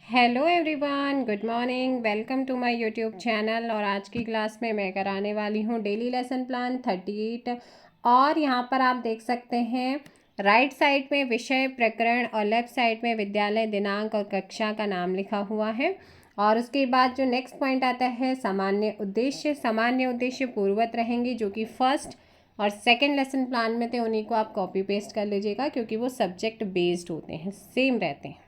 Hello everyone, good morning. Welcome to my YouTube channel. और आज की क्लास में मैं कराने वाली हूँ डेली लेसन प्लान 38। और यहाँ पर आप देख सकते हैं राइट साइड में विषय प्रकरण और लेफ्ट साइड में विद्यालय दिनांक और कक्षा का नाम लिखा हुआ है। और उसके बाद जो नेक्स्ट पॉइंट आता है सामान्य उद्देश्य। सामान्य उद्देश्य पूर्ववत रहेंगे, जो कि फर्स्ट और सेकेंड लेसन प्लान में थे, उन्हीं को आप कॉपी पेस्ट कर लीजिएगा क्योंकि वो सब्जेक्ट बेस्ड होते हैं, सेम रहते हैं।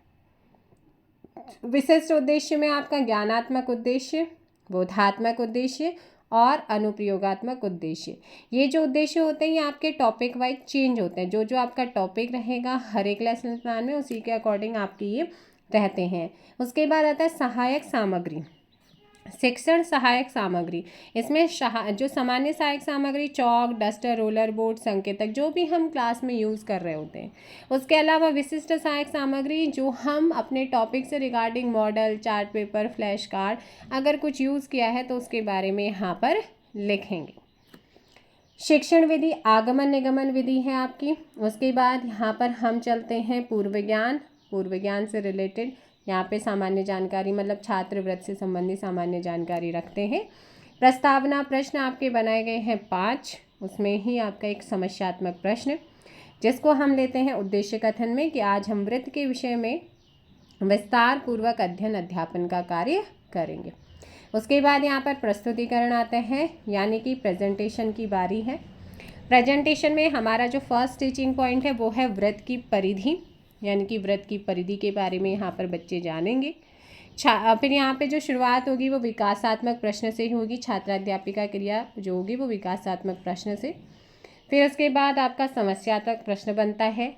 विशिष्ट उद्देश्य में आपका ज्ञानात्मक उद्देश्य, बोधात्मक उद्देश्य और अनुप्रयोगात्मक उद्देश्य। ये जो उद्देश्य होते हैं ये आपके टॉपिक वाइज चेंज होते हैं। जो जो आपका टॉपिक रहेगा हर एक लेसन प्लान में, उसी के अकॉर्डिंग आपके ये रहते हैं। उसके बाद आता है सहायक सामग्री, शिक्षण सहायक सामग्री। इसमें जो सामान्य सहायक सामग्री चौक, डस्टर, रोलर बोर्ड, संकेतक, जो भी हम क्लास में यूज़ कर रहे होते हैं। उसके अलावा विशिष्ट सहायक सामग्री जो हम अपने टॉपिक से regarding model, chart paper, flash card अगर कुछ यूज़ किया है तो उसके बारे में यहाँ पर लिखेंगे। शिक्षण विधि आगमन निगमन विधि है आपकी। उसके बाद यहाँ पर हम चलते हैं पूर्व ज्ञान। पूर्व ज्ञान से रिलेटेड यहाँ पे सामान्य जानकारी, मतलब छात्रवृत्ति से संबंधित सामान्य जानकारी रखते हैं। प्रस्तावना प्रश्न आपके बनाए गए हैं 5। उसमें ही आपका एक समस्यात्मक प्रश्न, जिसको हम लेते हैं उद्देश्य कथन में कि आज हम वृत्त के विषय में विस्तार पूर्वक अध्ययन अध्यापन का कार्य करेंगे। उसके बाद यहाँ पर प्रस्तुतिकरण आता है, यानी कि प्रेजेंटेशन की बारी है। प्रेजेंटेशन में हमारा जो फर्स्ट टीचिंग पॉइंट है वो है वृत्त की परिधि, यानी कि वृत्त की परिधि के बारे में यहाँ पर बच्चे जानेंगे। फिर यहाँ पे जो शुरुआत होगी वो विकासात्मक प्रश्न से ही होगी। छात्राध्यापिका क्रिया जो होगी वो विकासात्मक प्रश्न से। फिर उसके बाद आपका समस्यात्मक प्रश्न बनता है।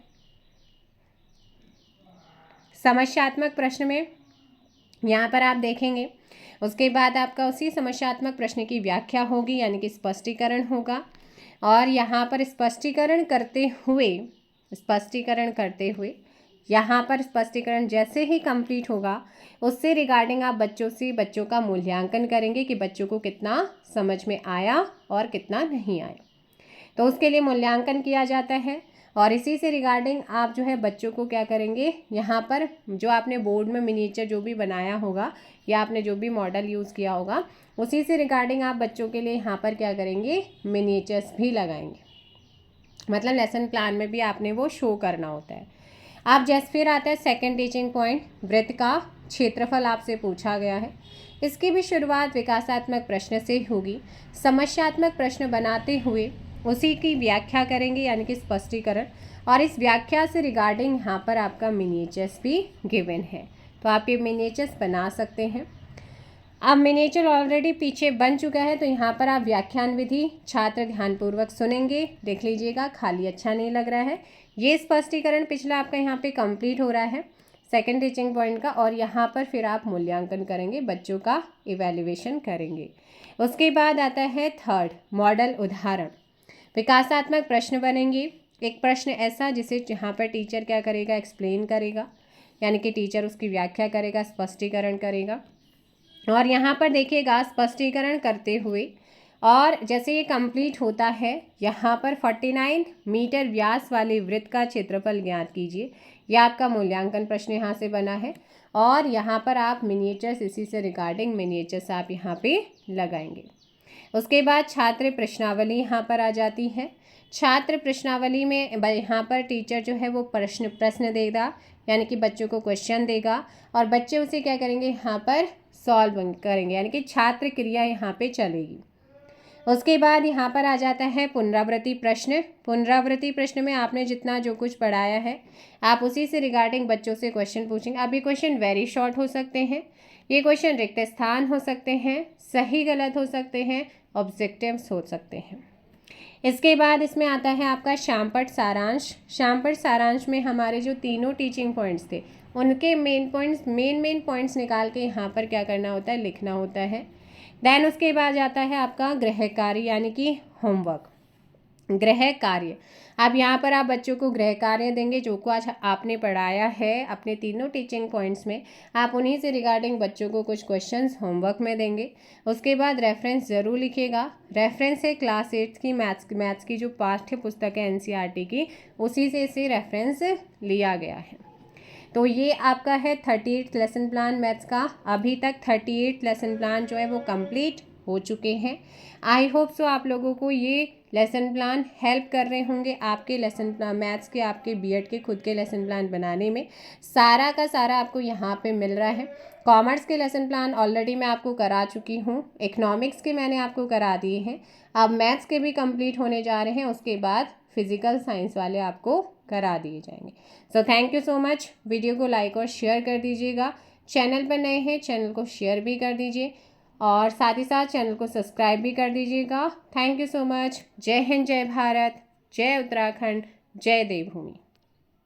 समस्यात्मक प्रश्न में यहाँ पर आप देखेंगे, उसके बाद आपका उसी समस्यात्मक प्रश्न की व्याख्या होगी, यानी कि स्पष्टीकरण होगा। और यहाँ पर स्पष्टीकरण करते हुए यहाँ पर स्पष्टीकरण जैसे ही कंप्लीट होगा उससे रिगार्डिंग आप बच्चों का मूल्यांकन करेंगे कि बच्चों को कितना समझ में आया और कितना नहीं आया। तो उसके लिए मूल्यांकन किया जाता है। और इसी से रिगार्डिंग आप जो है बच्चों को क्या करेंगे, यहाँ पर जो आपने बोर्ड में मिनिएचर जो भी बनाया होगा या आपने जो भी मॉडल यूज़ किया होगा उसी से रिगार्डिंग आप बच्चों के लिए यहाँ पर क्या करेंगे, मिनिएचर्स भी लगाएंगे। मतलब लेसन प्लान में भी आपने वो शो करना होता है। आप जैसे फिर आता है सेकंड टीचिंग पॉइंट, वृत्त का क्षेत्रफल आपसे पूछा गया है। इसकी भी शुरुआत विकासात्मक प्रश्न से होगी। समस्यात्मक प्रश्न बनाते हुए उसी की व्याख्या करेंगे, यानी कि स्पष्टीकरण। और इस व्याख्या से रिगार्डिंग यहाँ पर आपका मिनिएचर्स भी गिवन है, तो आप ये मिनिएचर्स बना सकते हैं। अब मिनिएचर ऑलरेडी पीछे बन चुका है, तो यहाँ पर आप व्याख्यान विधि छात्र ध्यानपूर्वक सुनेंगे, देख लीजिएगा, खाली अच्छा नहीं लग रहा है। ये स्पष्टीकरण पिछला आपका यहाँ पे कंप्लीट हो रहा है सेकंड टीचिंग पॉइंट का। और यहाँ पर फिर आप मूल्यांकन करेंगे, बच्चों का इवैल्यूएशन करेंगे। उसके बाद आता है थर्ड, मॉडल उदाहरण। विकासात्मक प्रश्न बनेंगे। एक प्रश्न ऐसा जिसे यहाँ पर टीचर क्या करेगा, एक्सप्लेन करेगा, यानी कि टीचर उसकी व्याख्या करेगा, स्पष्टीकरण करेगा। और यहाँ पर देखिएगा स्पष्टीकरण करते हुए और जैसे ये कंप्लीट होता है, यहाँ पर 49 मीटर व्यास वाले वृत्त का क्षेत्रफल ज्ञात कीजिए। यह आपका मूल्यांकन प्रश्न यहाँ से बना है। और यहाँ पर आप मिनिएचर्स, इसी से रिगार्डिंग मिनिएचर्स आप यहाँ पे लगाएंगे। उसके बाद छात्र प्रश्नावली यहाँ पर आ जाती है। छात्र प्रश्नावली में यहाँ पर टीचर जो है वो प्रश्न देगा, यानी कि बच्चों को क्वेश्चन देगा और बच्चे उसे क्या करेंगे, यहाँ पर सॉल्व करेंगे, यानी कि छात्र क्रिया यहाँ पे चलेगी। उसके बाद यहाँ पर आ जाता है पुनरावृत्ति प्रश्न। पुनरावृत्ति प्रश्न में आपने जितना जो कुछ पढ़ाया है आप उसी से रिगार्डिंग बच्चों से क्वेश्चन पूछेंगे। अब ये क्वेश्चन वेरी शॉर्ट हो सकते हैं, ये क्वेश्चन रिक्त स्थान हो सकते हैं, सही गलत हो सकते हैं, ऑब्जेक्टिव्स हो सकते हैं। इसके बाद इसमें आता है आपका शामपट सारांश। शामपट सारांश में हमारे जो तीनों टीचिंग पॉइंट्स थे उनके मेन पॉइंट्स निकाल के यहाँ पर क्या करना होता है, लिखना होता है। देन उसके बाद जाता है आपका गृह कार्य, यानी कि होमवर्क, गृह कार्य। अब यहाँ पर आप बच्चों को गृह कार्य देंगे जो को आज आपने पढ़ाया है अपने तीनों टीचिंग पॉइंट्स में, आप उन्हीं से रिगार्डिंग बच्चों को कुछ क्वेश्चंस होमवर्क में देंगे। उसके बाद रेफरेंस ज़रूर लिखिएगा। रेफरेंस है क्लास 8 की मैथ्स की जो पाठ्य पुस्तक है NCERT की, उसी से इसे रेफरेंस लिया गया है। तो ये आपका है 38 लेसन प्लान मैथ्स का। अभी तक 38 लेसन प्लान जो है वो कंप्लीट हो चुके हैं। आई होप सो आप लोगों को ये लेसन प्लान हेल्प कर रहे होंगे आपके लेसन प्लान मैथ्स के, आपके बीएड के खुद के लेसन प्लान बनाने में। सारा का सारा आपको यहाँ पे मिल रहा है। कॉमर्स के लेसन प्लान ऑलरेडी मैं आपको करा चुकी हूँ, इकोनॉमिक्स के मैंने आपको करा दिए हैं, अब मैथ्स के भी कंप्लीट होने जा रहे हैं, उसके बाद फिजिकल साइंस वाले आपको करा दिए जाएंगे। So thank you so much. Video को लाइक और शेयर कर दीजिएगा। चैनल पर नए हैं चैनल को शेयर भी कर दीजिए और साथ ही साथ चैनल को सब्सक्राइब भी कर दीजिएगा। Thank you so much. जय हिंद, जय भारत, जय उत्तराखंड, जय देवभूमि।